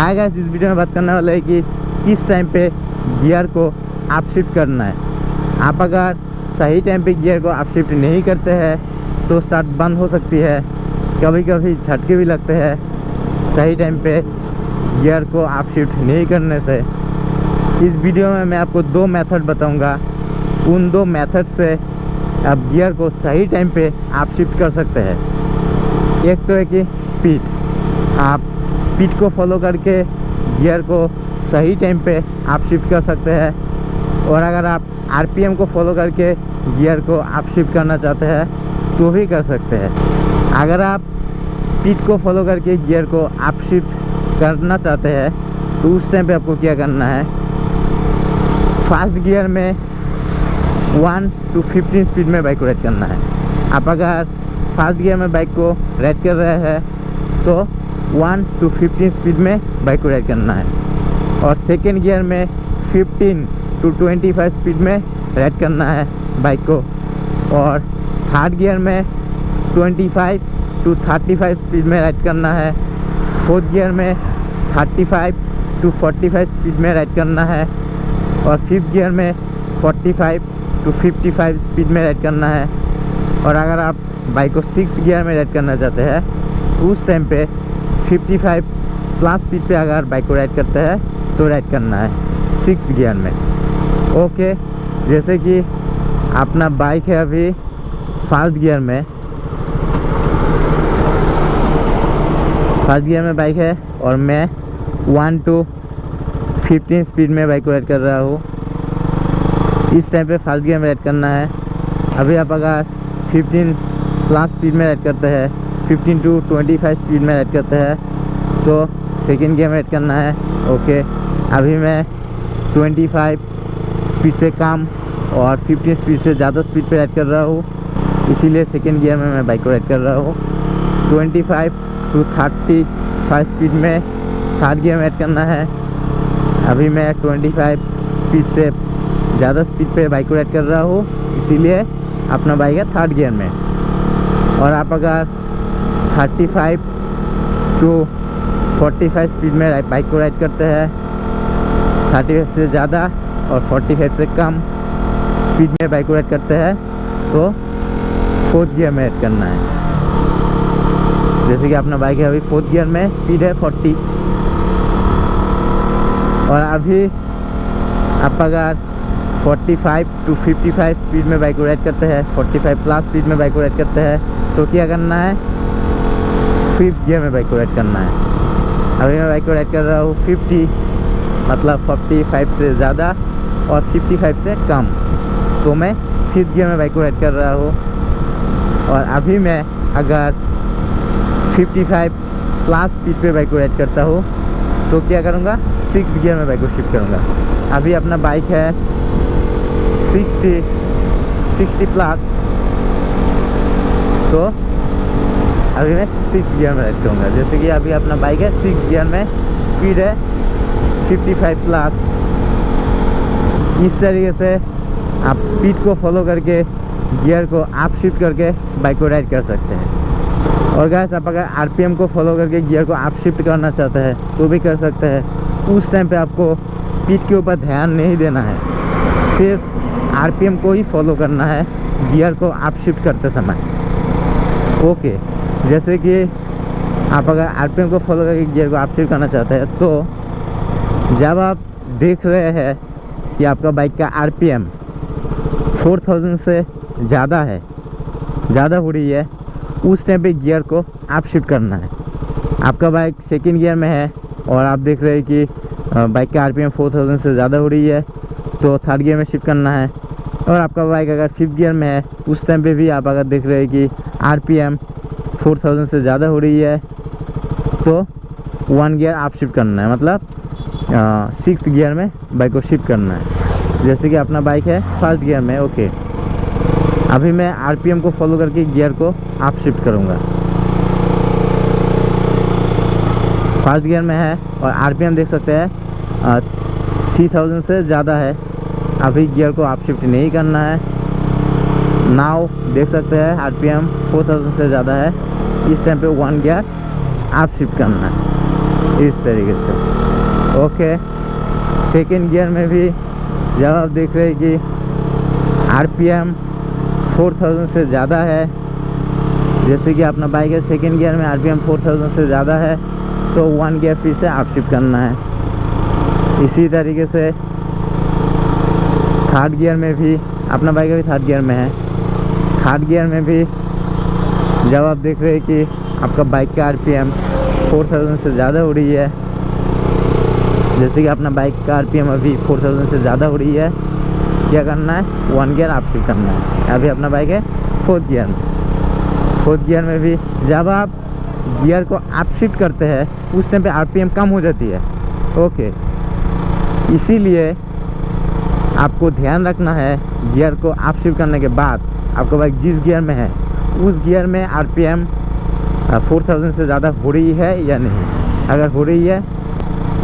Hi guys, इस video में बात करने वाला है कि किस टाइम पे गियर को आप शिफ्ट करना है। आप अगर सही टाइम पे गियर को आप शिफ्ट नहीं करते हैं तो स्टार्ट बंद हो सकती है, कभी कभी झटके भी लगते हैं सही टाइम पे गियर को आप शिफ्ट नहीं करने से। इस वीडियो में मैं आपको दो मेथड बताऊंगा। उन दो मेथड से आप गियर को सही टाइम पे आप शिफ्ट कर सकते हैं। एक तो है कि स्पीड, आप स्पीड को फॉलो करके गियर को सही टाइम पे आप शिफ्ट कर सकते हैं। और अगर आप आरपीएम को फॉलो करके गियर को आप शिफ्ट करना चाहते हैं तो भी कर सकते हैं। अगर आप स्पीड को फॉलो करके गियर को आप शिफ्ट करना चाहते हैं तो उस टाइम पे आपको क्या करना है, फास्ट गियर में 1 to 15 स्पीड में बाइक को राइड करना है। आप अगर फास्ट गियर में बाइक को राइड कर रहे हैं तो 1 to 15 स्पीड में बाइक को राइड करना है। और सेकेंड गियर में 15 to 25 स्पीड में राइड करना है बाइक को। और थर्ड गियर में 25 to 35 स्पीड में राइड करना है। फोर्थ गियर में 35 to 45 स्पीड में राइड करना है। और फिफ्थ गियर में 45 to 55 स्पीड में राइड करना है। और अगर आप बाइक को सिक्स्थ गियर में राइड करना चाहते हैं उस टाइम पे 55 प्लस स्पीड पे अगर बाइक को राइड करते हैं तो राइड करना है सिक्स्थ गियर में। ओके, जैसे कि अपना बाइक है अभी फास्ट गियर में, बाइक है और मैं 1 to 15 स्पीड में बाइक को राइड कर रहा हूँ। इस टाइम पे फास्ट गियर में राइड करना है। अभी आप अगर 15 प्लस स्पीड में राइड करते हैं, 15 to 25 स्पीड में राइड करते हैं तो सेकेंड गियर में राइड करना है। ओके, अभी मैं 25 स्पीड से कम और 15 स्पीड से ज़्यादा स्पीड पे राइड कर रहा हूँ, इसीलिए सेकेंड गियर में मैं बाइक को राइड कर रहा हूँ। 25 to 35 स्पीड में थर्ड गियर में राइड करना है। अभी मैं 25 स्पीड से ज़्यादा स्पीड पे बाइक को राइड कर रहा हूँ, इसीलिए अपना बाइक है थर्ड गियर में। और आप अगर 35 to 45 स्पीड में बाइक को राइड करते हैं, 35 से ज़्यादा और 45 से कम स्पीड में बाइक को राइड करते हैं तो फोर्थ गियर में राइड करना है। जैसे कि अपना बाइक है अभी फोर्थ गियर में, स्पीड है 40। और अभी आप अगर 45 to 55 स्पीड में बाइक को राइड करते हैं, 45 प्लस स्पीड में बाइक को राइड करते हैं तो क्या करना है, फिफ्थ गियर में बाइक को राइड करना है। अभी मैं बाइक को राइड कर रहा हूँ 50, मतलब 45 से ज़्यादा और 55 से कम, तो मैं फिफ्थ गियर में बाइक को राइड कर रहा हूँ। और अभी मैं अगर 55 प्लस स्पीड पे बाइक को राइड करता हूँ तो क्या करूँगा, सिक्स्थ गियर में बाइक को शिफ्ट करूँगा। अभी अपना बाइक है 60 प्लस, तो अभी मैं सिक्स्थ गियर में राइड करूँगा। जैसे कि अभी अपना बाइक है सिक्स्थ गियर में, स्पीड है 55 प्लस। इस तरीके से आप स्पीड को फॉलो करके गियर को आप शिफ्ट करके बाइक को राइड कर सकते हैं। और गाइस, आप अगर आरपीएम को फॉलो करके गियर को आप शिफ्ट करना चाहते हैं तो भी कर सकते हैं। उस टाइम पे आपको स्पीड के ऊपर ध्यान नहीं देना है, सिर्फ आरपीएम को ही फॉलो करना है गियर को आप शिफ्ट करते समय। ओके, जैसे कि आप अगर आरपीएम को फॉलो करके गियर को आप शिफ्ट करना चाहते हैं तो जब आप देख रहे हैं कि आपका बाइक का आरपीएम 4000 से ज़्यादा हो रही है, उस टाइम पे गियर को आप शिफ्ट करना है। आपका बाइक सेकेंड गियर में है और आप देख रहे हैं कि बाइक का आरपीएम 4000 से ज़्यादा हो रही है तो थर्ड गियर में शिफ्ट करना है। और आपका बाइक अगर फिफ्थ गियर में है उस टाइम पे भी आप अगर देख रहे हैं कि आरपीएम 4000 से ज़्यादा हो रही है तो 1 गियर आप शिफ्ट करना है, मतलब सिक्स्थ गियर में बाइक को शिफ्ट करना है। जैसे कि अपना बाइक है फर्स्ट गियर में। ओके, अभी मैं आरपीएम को फॉलो करके गियर को आप शिफ्ट करूँगा। फर्स्ट गियर में है और आरपीएम देख सकते हैं 3000 से ज़्यादा है, अभी गियर को आप शिफ्ट नहीं करना है। नाउ देख सकते हैं आरपीएम 4000 से ज़्यादा है, इस टाइम पे 1 गियर आप शिफ्ट करना है। इस तरीके से। ओके, सेकेंड गियर में भी जब आप देख रहे हैं कि आरपीएम 4000 से ज़्यादा है, जैसे कि अपना बाइक है सेकेंड गियर में आरपीएम 4000 से ज़्यादा है, तो 1 गियर फिर से आप शिफ्ट करना है। इसी तरीके से थर्ड गियर में भी, अपना बाइक अभी थर्ड गियर में है, थर्ड गियर में भी जब आप देख रहे हैं कि आपका बाइक का आरपीएम 4000 से ज़्यादा हो रही है, जैसे कि अपना बाइक का आरपीएम अभी 4000 से ज़्यादा हो रही है, क्या करना है, 1 गियर आप शिफ्ट करना है। अभी अपना बाइक है फोर्थ गियर में, फोर्थ गियर में भी जब आप गियर को अप शिफ्ट करते हैं उस टाइम पे आरपीएम कम हो जाती है। ओके, इसीलिए आपको ध्यान रखना है गियर को अप शिफ्ट करने के बाद आपका बाइक जिस गियर में है उस गियर में आरपीएम 4000 से ज़्यादा हो रही है या नहीं। अगर हो रही है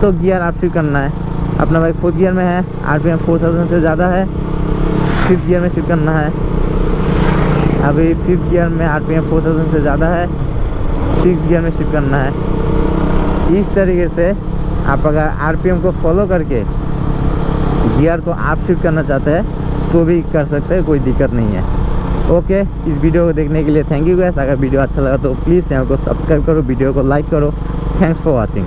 तो गियर अप शिफ्ट करना है। अपना बाइक फोर्थ गियर में है, आरपीएम 4000 से ज़्यादा है, फिफ्थ गियर में शिफ्ट करना है। अभी फिफ्थ गियर में आरपीएम 4000 से ज़्यादा है, सिक्स्थ गियर में शिफ्ट करना है। इस तरीके से आप अगर आरपीएम को फॉलो करके गियर को अप शिफ्ट करना चाहते हैं तो भी कर सकते हैं, कोई दिक्कत नहीं है। ओके, इस वीडियो को देखने के लिए थैंक यू गाइस। अगर वीडियो अच्छा लगा तो प्लीज़ चैनल को सब्सक्राइब करो, वीडियो को लाइक करो। Thanks for watching.